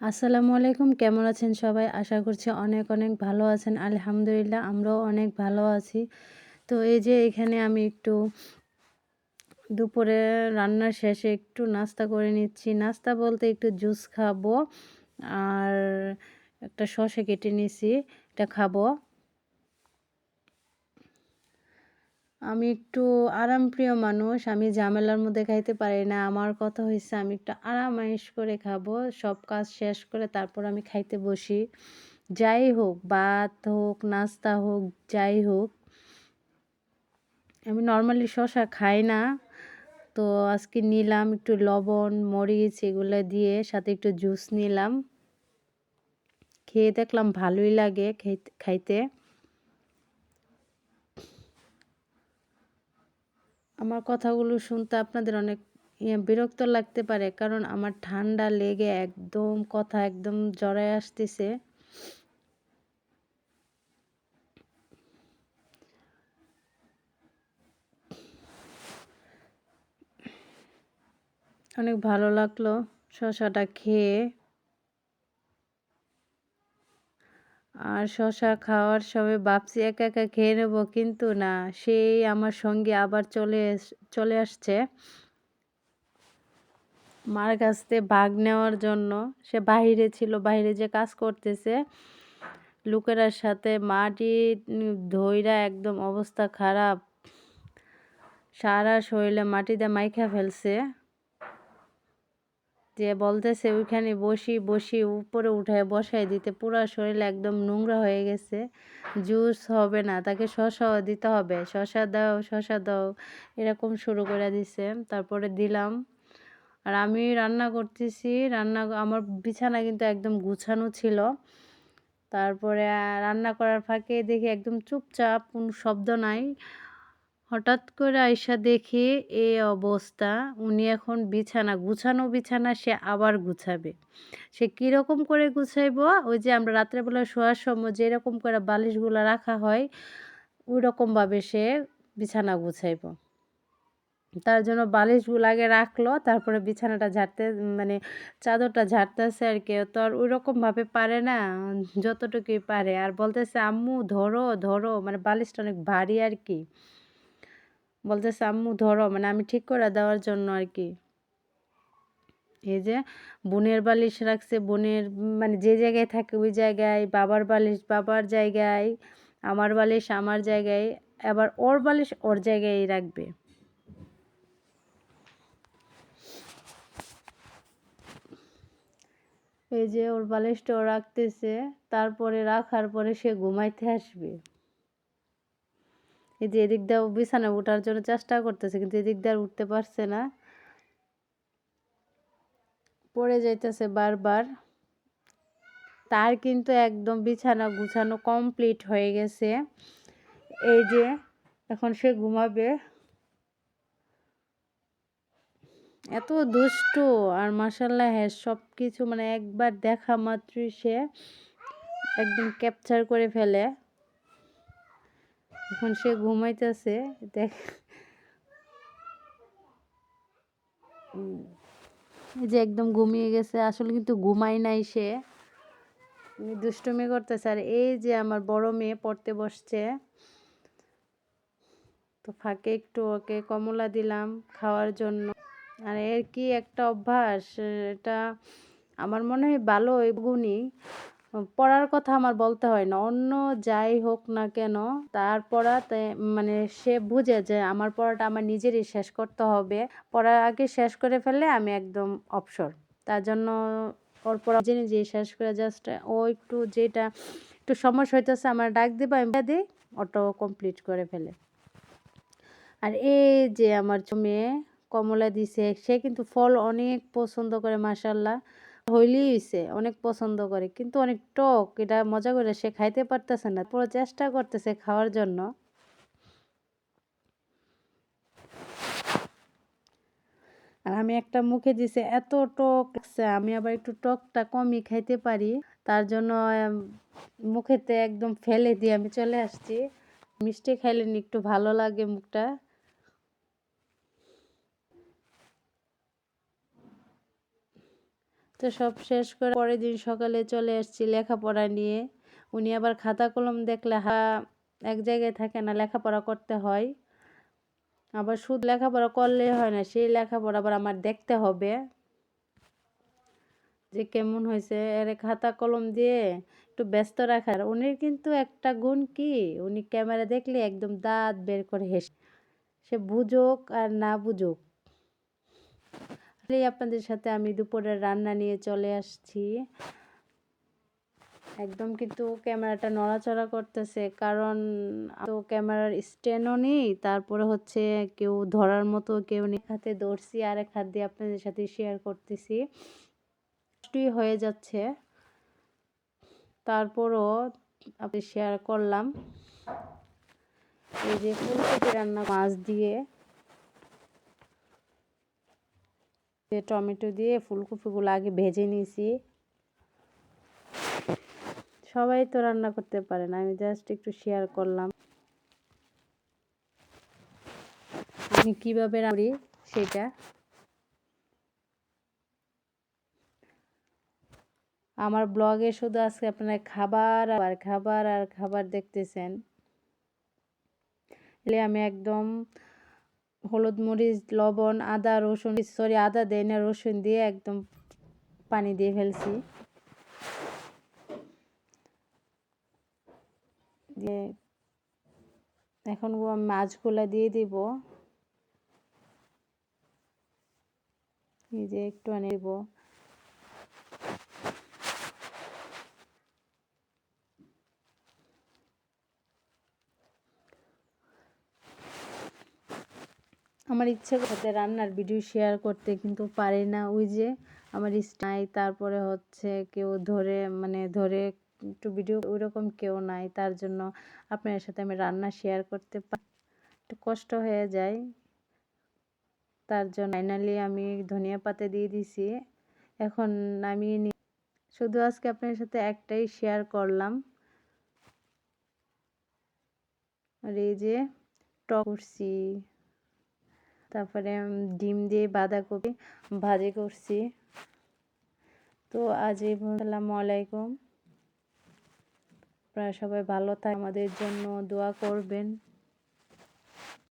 আসসালামু আলাইকুম। কেমন আছেন সবাই? আশা করছি অনেক, অনেক ভালো আছেন। আলহামদুলিল্লাহ আমরাও অনেক ভালো আছি। তো এই যে এখানে আমি একটু দুপুরে রান্নার শেষে একটু নাস্তা করে নিচ্ছি। নাস্তা বলতে একটু জুস খাবো। আর একটা শসা কেটে নিছি, এটা খাবো। আমি একটু আরামপ্রিয় মানুষ। আমি ঝামেলার মধ্যে খাইতে পারি না। আমার কথা হইছে আমি একটু আরাম-আয়েশ করে খাবো। সব কাজ শেষ করে তারপর আমি খাইতে বসি। যাই হোক, ভাত হোক, নাস্তা হোক, যাই হোক। আমি নরমালি শসা খাই না। তো আজকে নিলাম একটু লবণ, মরিচ এগুলা দিয়ে সাথে একটু জুস নিলাম। খেয়ে দেখলাম ভালোই লাগে খাইতে। আমার কথাগুলো শুনতে আপনাদের অনেক বিরক্ত লাগতে পারে, কারণ আমার ঠান্ডা লেগে একদম কথা একদম জড়ায় আসতেছে। অনেক ভালো লাগলো শসাটা খেয়ে। আর শসা খাওয়ার সময় ভাবছি একা একা খেয়ে নেবো, কিন্তু না, সেই আমার সঙ্গে আবার চলে আসছে মার কাছ থেকে ভাগ নেওয়ার জন্য। সে বাহিরে ছিল, বাহিরে যে কাজ করতেছে লোকেরার সাথে মাটি ধইরা একদম অবস্থা খারাপ, সারা শরীরে মাটি দিয়ে মাইখা ফেলছে। যে বলতেছে ওইখানে বসি বসি উপরে উঠায় বসাই দিতে, পুরা শরীর একদম নোংরা হয়ে গেছে। জুস হবে না, তাকে শসাও দিতে হবে, শসা দাও শসা দাও, এরকম শুরু করে দিছে। তারপরে দিলাম। আর আমি রান্না করতেছি, আমার বিছানা কিন্তু একদম গুছানো ছিল। তারপরে রান্না করার ফাঁকে দেখি একদম চুপচাপ, কোনো শব্দ নাই। হঠাৎ করে আইসা দেখি এই অবস্থা। উনি এখন বিছানা গুছানো, বিছানা সে আবার গুছাবে। সে কীরকম করে গুছাইবো? ওই যে আমরা রাত্রেবেলা শোয়ার সময় যেরকম করে বালিশগুলা রাখা হয়, ওইরকমভাবে সে বিছানা গুছাইবো। তার জন্য বালিশগুলো আগে রাখলো, তারপরে বিছানাটা ঝাড়তে মানে চাদরটা ঝাড়তেছে আরকি। তো আর ওইরকমভাবে পারে না, যতটুকুই পারে। আর বলতেছে, "আম্মু ধরো, ধরো।" মানে বালিশটা অনেক ভারী আরকি। বলতেছে, "আম্মু ধরো।" মানে আমি ঠিক করে দেওয়ার জন্য আরকি। এই যে বোনের বালিশ রাখছে, বোনের মানে যে জায়গায় থাকে ওই জায়গায়, বাবার বালিশ বাবার জায়গায়, আমার বালিশ আমার জায়গায়, আবার ওর বালিশ ওর জায়গায়ই রাখবে। এই যে ওর বালিশটাও রাখতেছে, তারপরে রাখার পরে সে ঘুমাইতে আসবে। এই যে এদিক দিয়েও বিছানায় ওঠার জন্য চেষ্টা করতেছে, কিন্তু এদিক দিয়ে আর উঠতে পারছে না, পড়ে যাইতেছে বারবার। তার কিন্তু একদম বিছানা গুছানো কমপ্লিট হয়ে গেছে। এই যে এখন সে ঘুমাবে। এত দুষ্টু, আর মাশাআল্লাহ হ্যাঁ, সব কিছু মানে একবার দেখা মাত্রই সে একদম ক্যাপচার করে ফেলে। এখন সে ঘুমাইতেছে। দেখ, এই যে একদম ঘুমিয়ে গেছে, আসলে কিন্তু ঘুমায় নাই সে, দুষ্টুমি করতেছে। আর এই যে আমার বড় মেয়ে পড়তে বসছে, তো ফাঁকে একটু ওকে কমলা দিলাম খাওয়ার জন্য। আর এর কি একটা অভ্যাস, এটা আমার মনে হয় ভালো গুণী। পড়ার কথা আমার বলতে হয় না, অন্য যাই হোক না কেন তার পড়াতে মানে সে বুঝে যে আমার পড়াটা আমার নিজেরই শেষ করতে হবে। পড়ার আগে শেষ করে ফেললে আমি একদম অবসর। তার জন্য ওর পড়া নিজে নিজেই শেষ করে জাস্ট ও একটু যেটা একটু সমস্যা হইতেছে আমার ডাক দিবা, আমি দিই, ওটাও কমপ্লিট করে ফেলে। আর এই যে আমার মেয়ে কমলা দিছে, সে কিন্তু ফল অনেক পছন্দ করে মাশাআল্লাহ। হইলেই হইছে, অনেক পছন্দ করে, কিন্তু অনেক টক, এটা মজা করে সে খাইতে পারতেছে না, পুরো চেষ্টা করতেছে খাওয়ার জন্য। আর আমি একটা মুখে দিছে, এত টক লাগছে। আমি আবার একটু টকটা কমই খাইতে পারি, তার জন্য মুখেতে একদম ফেলে দিয়ে আমি চলে আসছি। মিষ্টি খাইলে একটু ভালো লাগে মুখটা। তো সব শেষ করে পরের দিন সকালে চলে আসছি লেখাপড়া নিয়ে। উনি আবার খাতা কলম দেখলে এক জায়গায় থাকে না, লেখাপড়া করতে হয়। আবার শুধু লেখাপড়া করলেই হয় না, সেই লেখাপড়া আবার আমার দেখতে হবে যে কেমন হয়েছে। এর খাতা কলম দিয়ে একটু ব্যস্ত রাখার। উনির কিন্তু একটা গুণ কি, উনি ক্যামেরা দেখলে একদম দাঁত বের করে হেসে, সে বুঝুক আর না বুঝুক। আপনাদের সাথে আমি দুপুরের রান্না নিয়ে চলে আসছি। একদম কিন্তু ক্যামেরাটা নড়াচড়া করতেছে, কারণ তো ক্যামেরার স্ট্যান্ডও নেই, তারপরে হচ্ছে কেউ ধরার মতো কেউ নেই। এক হাতে ধরছি আর এক হাত দিয়ে আপনাদের সাথে শেয়ার করতেছি, কষ্টই হয়ে যাচ্ছে, তারপরও আপনি শেয়ার করলাম। এই যে ফুলকপি রান্না মাছ দিয়ে, টমেটো দিয়ে ফুলকপিগুলো আগে ভেজে নিয়েছি। সবাই তো রান্না করতে পারে না, আমি জাস্ট একটু শেয়ার করলাম আমি কিভাবে রান্না করি সেটা। আমার ব্লগে শুধু আজকে আপনারা খাবার আর খাবার আর খাবার দেখতেছেন। আমি একদম হলুদ মরিচ লবণ আদা রসুন, সরি আদা দেই না, রসুন দিয়ে একদম পানি দিয়ে ফেলছি। দিয়ে এখন মাছগুলা দিয়ে দিব। এই যে একটু আনব, আমার ইচ্ছে করতে রান্নার ভিডিও শেয়ার করতে, কিন্তু পারি না। ওই যে আমার নাই, তারপরে হচ্ছে কেউ ধরে ধরে একটু ভিডিও ওইরকম কেউ নাই, তার জন্য আপনার সাথে আমি রান্না শেয়ার করতে পারি, একটু কষ্ট হয়ে যায়। তার জন্য ফাইনালি আমি ধনিয়া পাতা দিয়ে দিছি। এখন নামিয়ে নি। শুধু আজকে আপনার সাথে একটাই শেয়ার করলাম। আর এই যে টক করছি, তারপরে ডিম দিয়ে বাঁধাকপি ভাজি করছি। তো আজ এই আসসালামু আলাইকুম। আপনারা সবাই ভালো থাকবেন, আমাদের জন্য দোয়া করবেন।